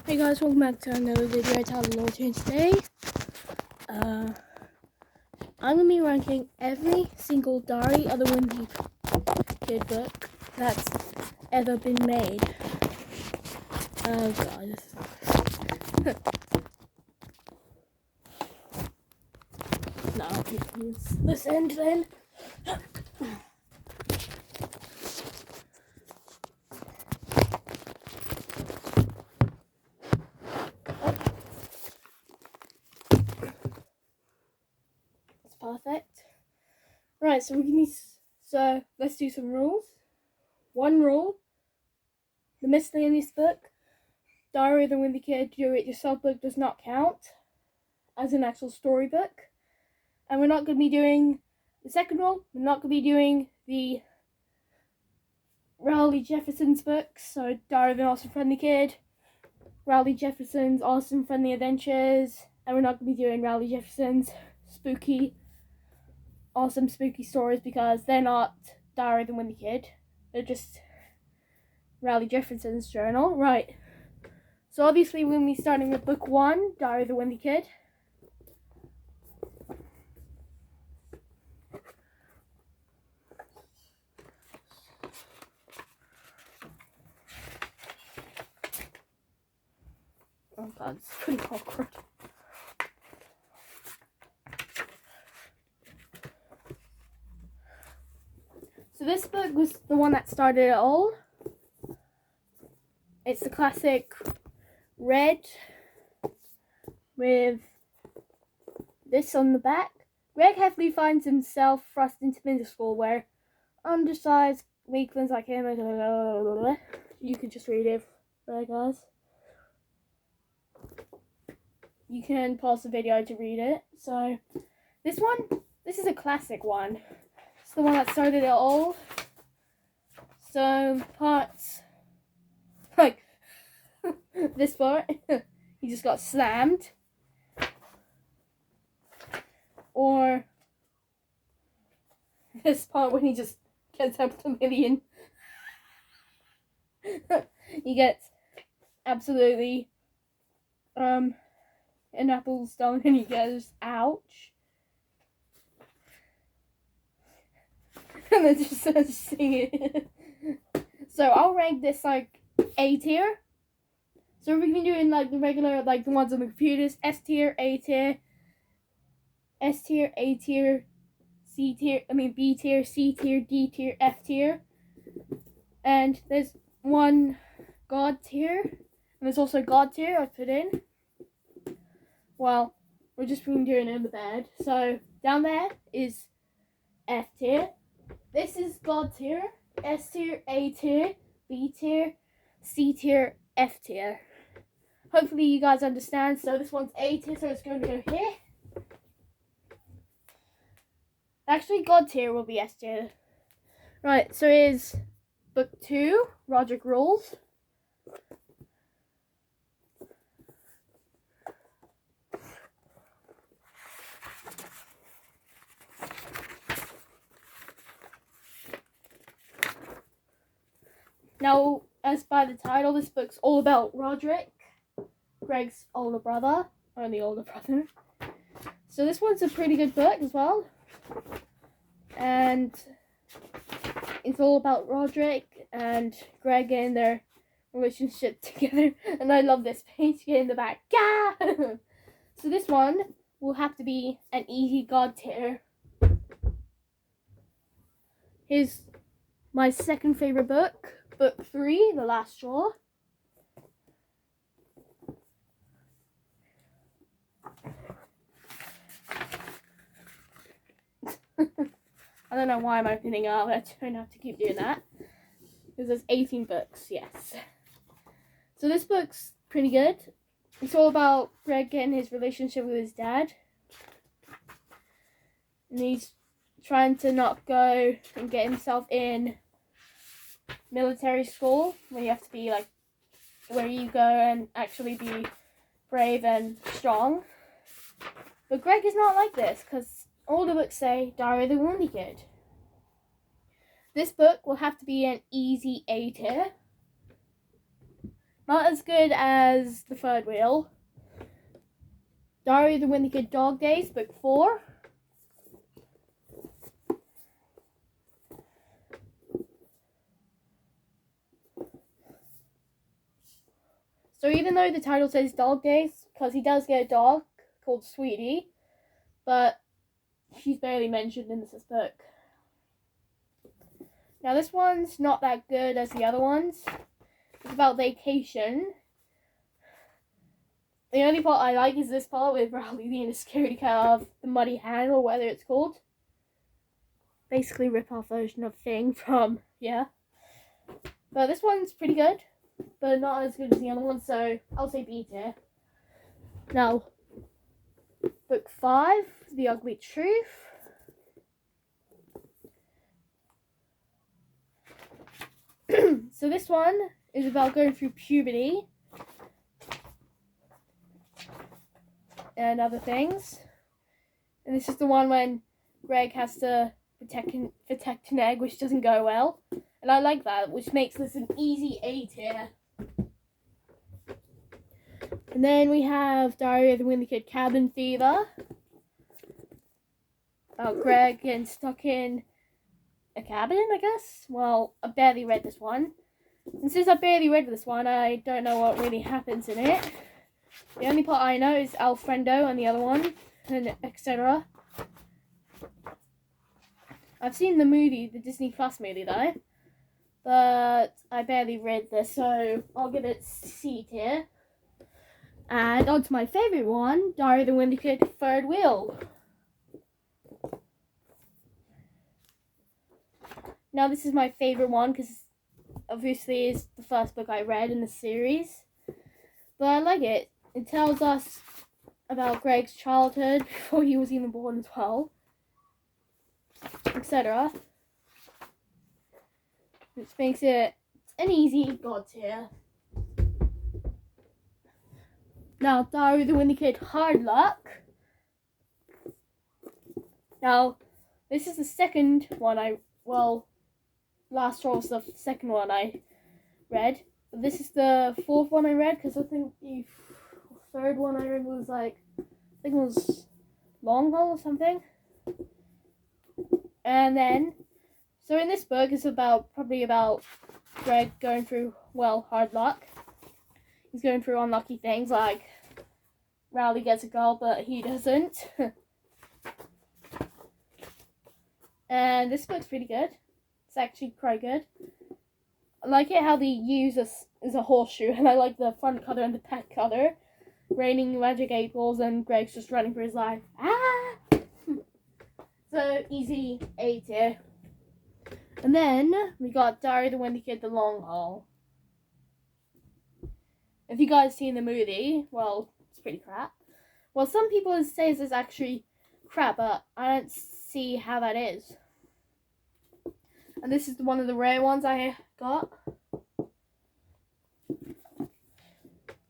Hey guys, welcome back to another video. It's Tyler here today. I'm gonna be ranking every single Diary of the Wimpy Kid book that's ever been made. Oh god, this is no, please listen then. Perfect. Right, so let's do some rules. One rule: the miscellaneous book, Diary of the Wimpy Kid do-it-yourself book does not count as an actual storybook. And we're not going to be doing the second rule. We're not going to be doing the Rowley Jefferson's books, so Diary of an Awesome Friendly Kid, Rowley Jefferson's Awesome Friendly Adventures, and we're not going to be doing Rowley Jefferson's Awesome Spooky Stories because they're not Diary of the Wimpy Kid. They're just Rowley Jefferson's journal. Right. So obviously we're going to be starting with book 1, Diary of the Wimpy Kid. Oh god, it's pretty awkward. So this book was the one that started it all. It's the classic red with this on the back. Greg Heffley finds himself thrust into middle school where undersized weaklings like him, you can just read it there, guys. You can pause the video to read it. So this is a classic one. It's the one that started it all. So parts like this part, he just got slammed. Or this part when he just gets up to a million. He gets absolutely an apple stone and he goes, ouch. And then just starts singing. So I'll rank this like A tier. So we've been doing like the regular, like the ones on the computers: S tier, A tier, S tier, A tier, B tier, C tier, D tier, F tier. And there's one God tier. And there's also God tier I put in. Well, we're just been doing it in the bed. So down there is F tier. This is God tier, S tier, A tier, B tier, C tier, F tier. Hopefully you guys understand. So this one's A tier, so it's going to go here. Actually, God tier will be S tier. Right, so here's book 2, Roderick Rules. Now, as by the title, this book's all about Roderick, Greg's older brother, only older brother. So this one's a pretty good book as well. And it's all about Roderick and Greg and their relationship together. And I love this page here in the back. Yeah! So this one will have to be an easy God tier. Here's my second favorite book. Book 3, The Last Straw. I don't know why I'm opening it up. I don't have to keep doing that. Because there's 18 books, yes. So this book's pretty good. It's all about Greg getting his relationship with his dad. And he's trying to not go and get himself in military school where you have to be like where you go and actually be brave and strong. But Greg is not like this because all the books say Diary of the Wimpy Kid. This book will have to be an easy A tier. Not as good as the third wheel. Diary of the Wimpy Kid Dog Days, book 4. So even though the title says Dog Days, because he does get a dog called Sweetie, but she's barely mentioned in this book. Now this one's not that good as the other ones. It's about vacation. The only part I like is this part with Rowley being a security cat of the Muddy Hand, or whatever it's called. Basically rip-off version of Thing from, yeah. But this one's pretty good, but not as good as the other one, so I'll say B tier. Now, book 5, The Ugly Truth. So this one is about going through puberty and other things. And this is the one when Greg has to protect an egg, which doesn't go well. And I like that, which makes this an easy A tier. And then we have Diary of the Wimpy Kid Cabin Fever. About Greg getting stuck in a cabin, I guess? Well, I barely read this one. And since I barely read this one, I don't know what really happens in it. The only part I know is Alfredo and the other one, and etc. I've seen the movie, the Disney Plus movie though, but I barely read this, so I'll give it C tier. And on to my favourite one, Diary of the Wimpy Kid Third Wheel. Now this is my favourite one because obviously it's the first book I read in the series. But I like it. It tells us about Greg's childhood before he was even born as well, etc. Which makes it an easy God tier. Now, Diary of the Wimpy Kid Hard Luck. Now, this is the second one Last Straw was the second one I read. But this is the fourth one I read, because I think the third one I read was it was Long Haul or something. And then, so in this book, it's probably about Greg going through, hard luck. He's going through unlucky things, like Rowley gets a girl, but he doesn't. And this book's pretty good. It's actually quite good. I like it how they use as a horseshoe, and I like the front cover and the back cover. Raining magic 8 balls, and Greg's just running for his life. Ah! So, easy A tier. And then, we got Diary of the Wimpy Kid, The Long Haul. If you guys seen the movie, it's pretty crap. Well, some people say it's actually crap, but I don't see how that is. And this is one of the rare ones I got.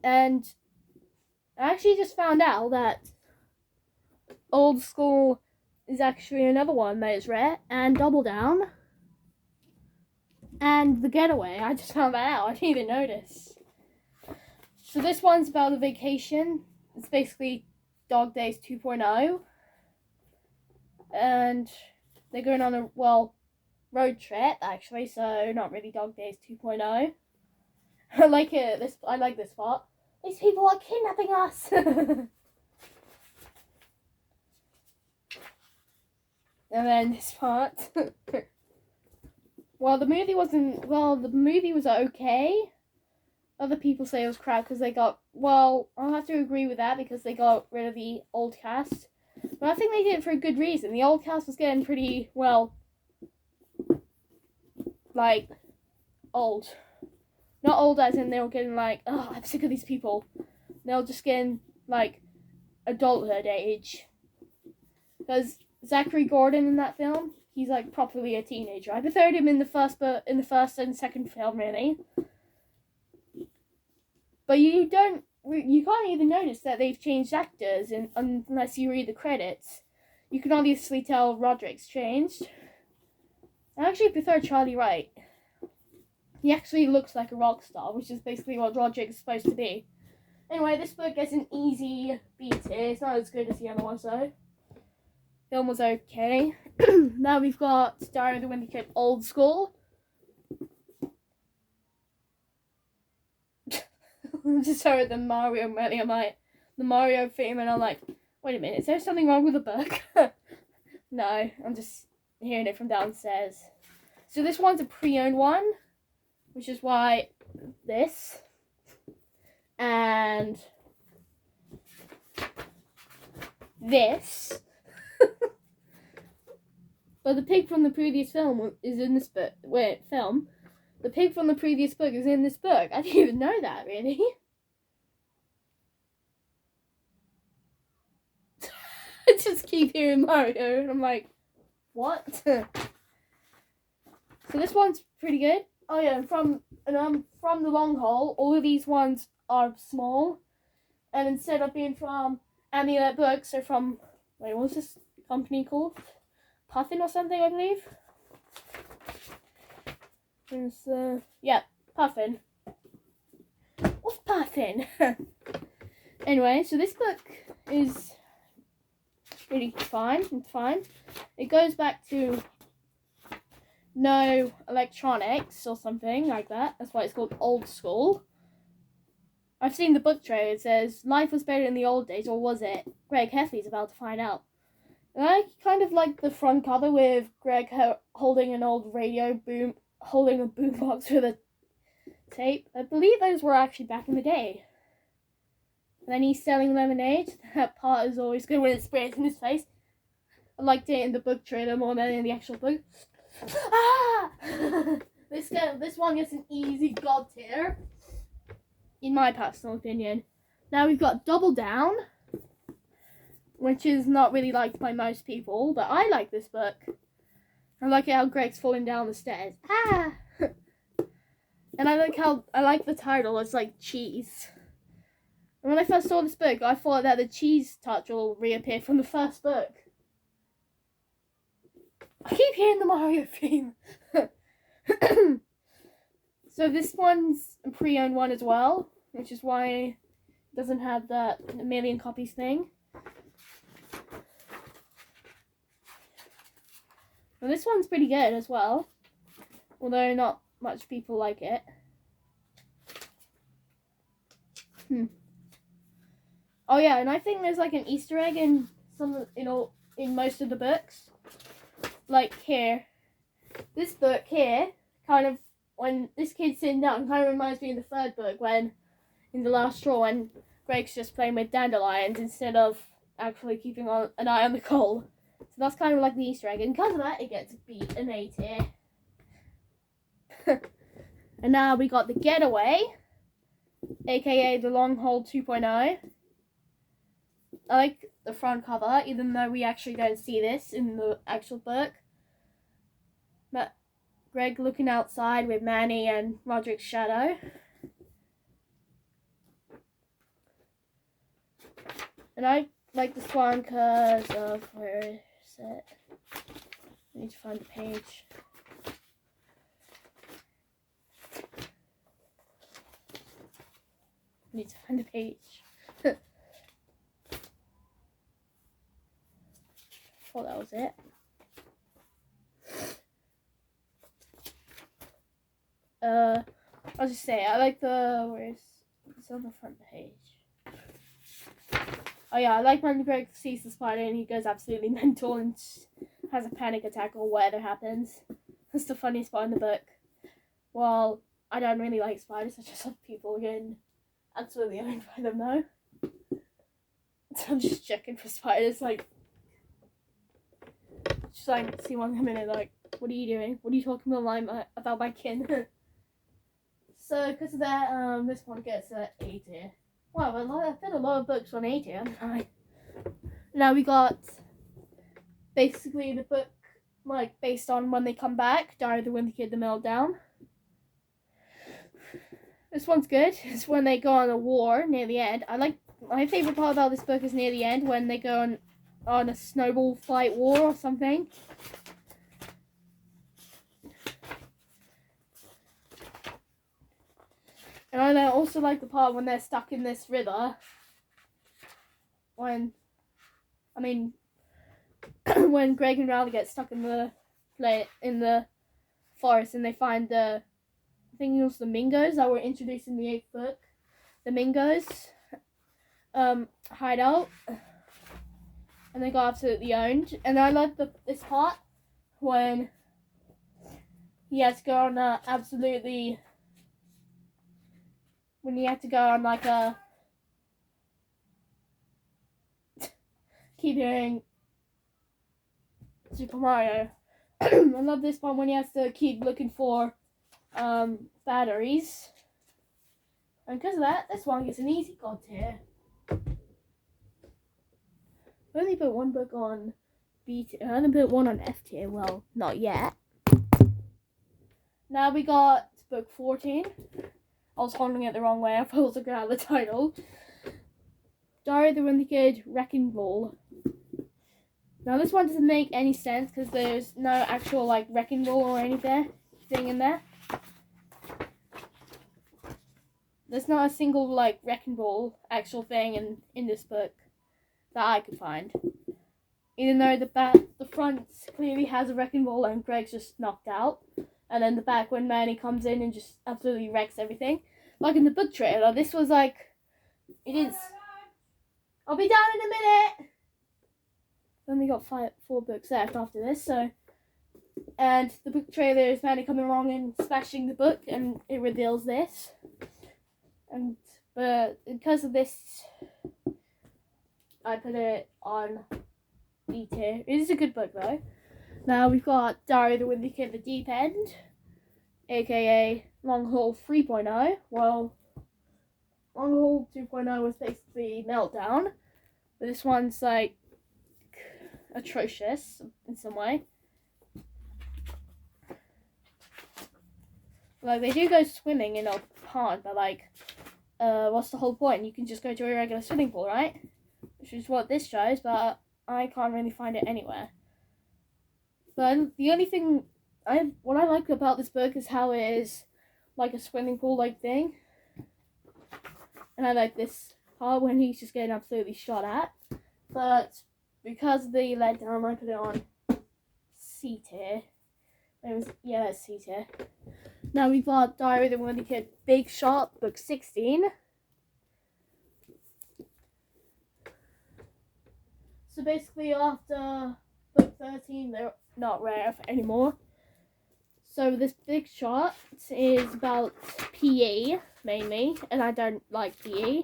And I actually just found out that Old School is actually another one that is rare, and Double Down, and The Getaway. I just found that out. I didn't even notice. So this one's about a vacation. It's basically Dog Days 2.0. And they're going on a, road trip, actually, so not really Dog Days 2.0. I like it. I like this part. These people are kidnapping us! And then this part. The movie was okay. Other people say it was crap because they got, I'll have to agree with that because they got rid of the old cast. But I think they did it for a good reason. The old cast was getting pretty, old. Not old as in they were getting I'm sick of these people. They were just getting, adulthood age. Because Zachary Gordon in that film, he's, properly a teenager. I preferred him in the first and second film, really. But you can't even notice that they've changed actors unless you read the credits. You can obviously tell Roderick's changed. I actually prefer Charlie Wright. He actually looks like a rock star, which is basically what Roger is supposed to be. Anyway, this book gets an easy beat here. It's not as good as the other ones though. Film was okay. Now we've got Diary of the Wimpy Kid Old School. Just heard the Mario melody. I'm like, the Mario theme, and I'm like, wait a minute, is there something wrong with the book? No, I'm just hearing it from downstairs. So this one's a pre-owned one, which is why this. And this. But the pig from the previous film is in this book. The pig from the previous book is in this book. I didn't even know that, really. I just keep hearing Mario, and I'm like, what? So this one's pretty good. Oh yeah, and from the long haul, all of these ones are small, and instead of being from Amulet Books, they're from, wait, what's this company called? Puffin or something, I believe. Yeah, Puffin. What's Puffin? Anyway, so this book is really fine. It's fine. It goes back to no electronics or something like that. That's why it's called Old School. I've seen the book trailer. It says, life was better in the old days, or was it? Greg Heffley's about to find out. And I kind of like the front cover with Greg holding an old radio holding a boombox with a tape. I believe those were actually back in the day. And then he's selling lemonade. That part is always good when it sprays in his face. I liked it in the book trailer more than in the actual book. Ah! This one gets an easy god tier, in my personal opinion. Now we've got Double Down, which is not really liked by most people, but I like this book. I like it how Greg's falling down the stairs. Ah! And I like the title. It's like cheese. And when I first saw this book, I thought that the cheese touch will reappear from the first book. I keep hearing the Mario theme. So this one's a pre-owned one as well, which is why it doesn't have that million copies thing. Well, this one's pretty good as well, although not much people like it. Oh yeah, and I think there's like an Easter egg in in most of the books. Like here, this book here, kind of when this kid's sitting down, kind of reminds me of the third book when, in the last straw, when Greg's just playing with dandelions instead of actually keeping an eye on the coal. So that's kind of like the Easter egg, and because of that, it gets beat an A tier. And now we got The Getaway, aka The Long Haul 2.0. I like the front cover, even though we actually don't see this in the actual book. But Greg looking outside with Manny and Roderick's shadow. And I like this one because of, where is it? I need to find the page. I need to find the page. Oh, that was it. I'll just say, I like it's on the front page. Oh yeah, I like when Greg sees the spider and he goes absolutely mental and has a panic attack or whatever happens. That's the funniest part in the book. Well, I don't really like spiders, I just love people getting absolutely owned by them though. So I'm just checking for spiders, like, just like see one come in and like, what are you doing? What are you talking about my kin? So because of that, this one gets an A tier. Wow, I've done a lot of books on A tier, haven't I? Now we got basically the book like based on when they come back, Diary of the Wimpy Kid, The Meltdown. This one's good. It's when they go on a war near the end. I like, my favourite part about this book is near the end when they go on a snowball fight war or something. And I also like the part when they're stuck in this river. When Greg and Riley get stuck in the forest and they find I think it was the Mingos that were introduced in the 8th book. The Mingos hideout. And they got absolutely owned. And I like this part when he has to go on when he had to go on like a keep hearing Super Mario. I love this one when he has to keep looking for batteries. And because of that, this one gets an easy god tier. I only put one book on B tier. I only put one on F tier. Well, not yet. Now we got book 14. I was holding it the wrong way. I thought I was looking at the title. Diary of the Wimpy Kid, Wrecking Ball. Now this one doesn't make any sense because there's no actual like wrecking ball or anything in there. There's not a single like wrecking ball actual thing in this book that I could find. Even though the front clearly has a wrecking ball and Greg's just knocked out. And then the back when Manny comes in and just absolutely wrecks everything. Like in the book trailer, this was like, it is. I'll be down in a minute. Only got 4 books left after this, so. And the book trailer is Manny coming along and smashing the book, and it reveals this. But because of this, I put it on B tier. It is a good book though. Now we've got Diary of the Wimpy Kid, The Deep End, aka Long Haul 3.0. Well, Long Haul 2.0 was basically Meltdown, but this one's like atrocious in some way. Like they do go swimming in a pond, but like, what's the whole point? You can just go to a regular swimming pool, right? Which is what this shows, but I can't really find it anywhere. But the only thing what I like about this book is how it is like a swimming pool like thing. And I like this part when he's just getting absolutely shot at. But because of the letdown, I put it on C tier. That's C tier. Now we've got Diary of the Wimpy Kid, Big Shot, book 16. So basically after book 13, they're not rare anymore. So this Big Shot is about PE mainly, and I don't like PE.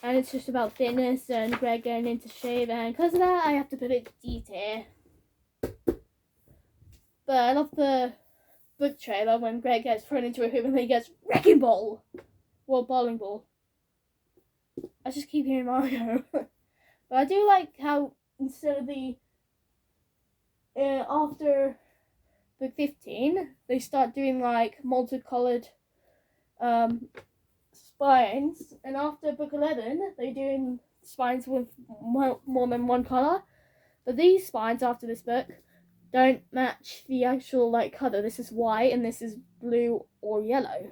And it's just about fitness and Greg getting into shape, and because of that, I have to put it D tier. But I love the book trailer when Greg gets thrown into a hoop and then he gets wrecking ball. Well, bowling ball. I just keep hearing Mario. But I do like how instead of the after book 15, they start doing like multicolored spines, and after book 11, they're doing spines with more than one color. But these spines after this book don't match the actual like color. This is white and this is blue or yellow.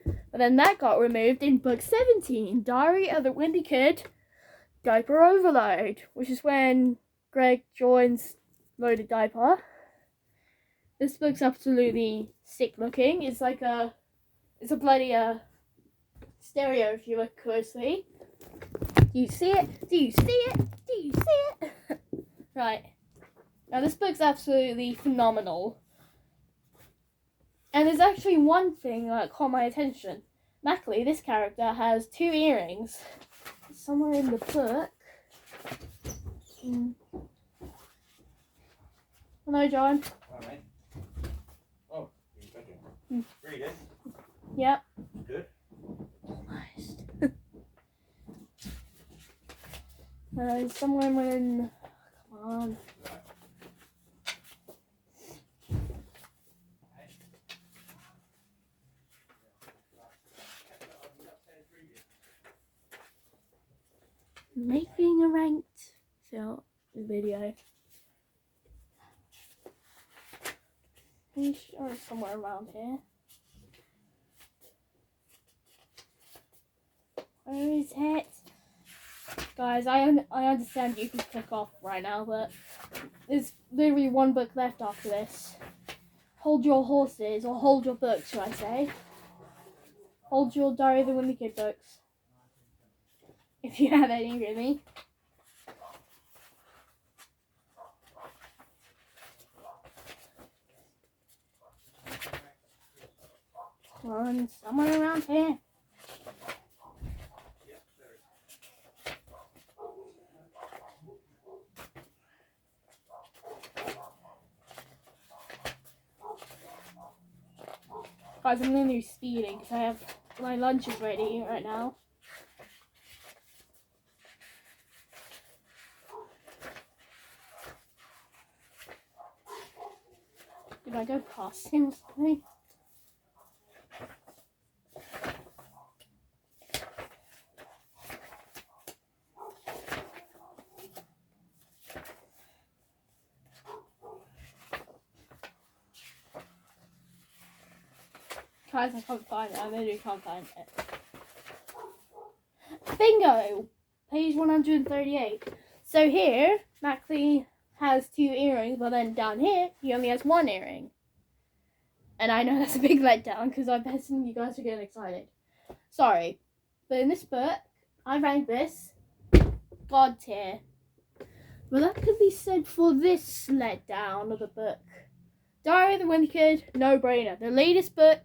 But then that got removed in book 17, Diary of the Wimpy Kid, Diaper Overload, which is when Greg joins Loaded Diaper. This book's absolutely sick looking. It's like it's a bloody stereo if you look closely. Do you see it? Do you see it? Do you see it? Right. Now this book's absolutely phenomenal. And there's actually one thing that caught my attention. Mackley, this character, has 2 earrings. Somewhere in the book. Hello, John. Alright. Oh, you're cooking. Read it. Yep. Good. Almost. Somewhere when... Come on. Making a ranked video. I'm sure it's somewhere around here. Where is it? Guys, I understand you can click off right now, but there's literally one book left after this. Hold your horses, or hold your books, should I say. Hold your Diary of the Wimpy Kid books. If you have any, really. One somewhere around here. Guys, I'm going to do speeding because I have my lunch is ready right now. Did I go past him or something? Guys, I can't find it. I literally can't find it. Bingo! Page 138. So here, Mackley has 2 earrings, but then down here, he only has 1 earring. And I know that's a big letdown, because I bet some of you guys are getting excited. Sorry. But in this book, I ranked this God tier. But that could be said for this letdown of the book. Diary of the Wimpy Kid, no brainer. The latest book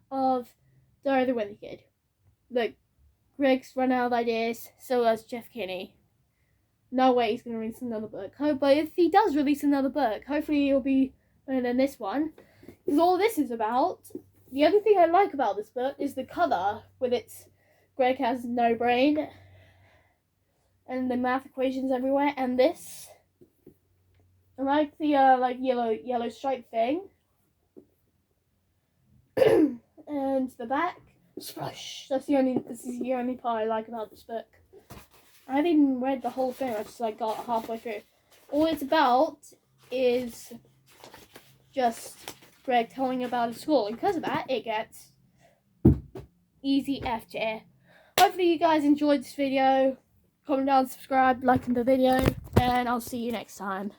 of Diary of the Wimpy Kid. Look, Greg's run out of ideas, so does Jeff Kinney. No way he's going to release another book. But if he does release another book, hopefully it'll be better than this one. Because all this is about, the other thing I like about this book is the cover, with its Greg has no brain, and the math equations everywhere, and this. I like the yellow stripe thing. And the back, splash. This is the only part I like about this book. I haven't even read the whole thing. I just got halfway through. All it's about is just Greg telling about his school, and because of that, it gets easy F tier. Hopefully you guys enjoyed this video. Comment down, subscribe, like the video, and I'll see you next time.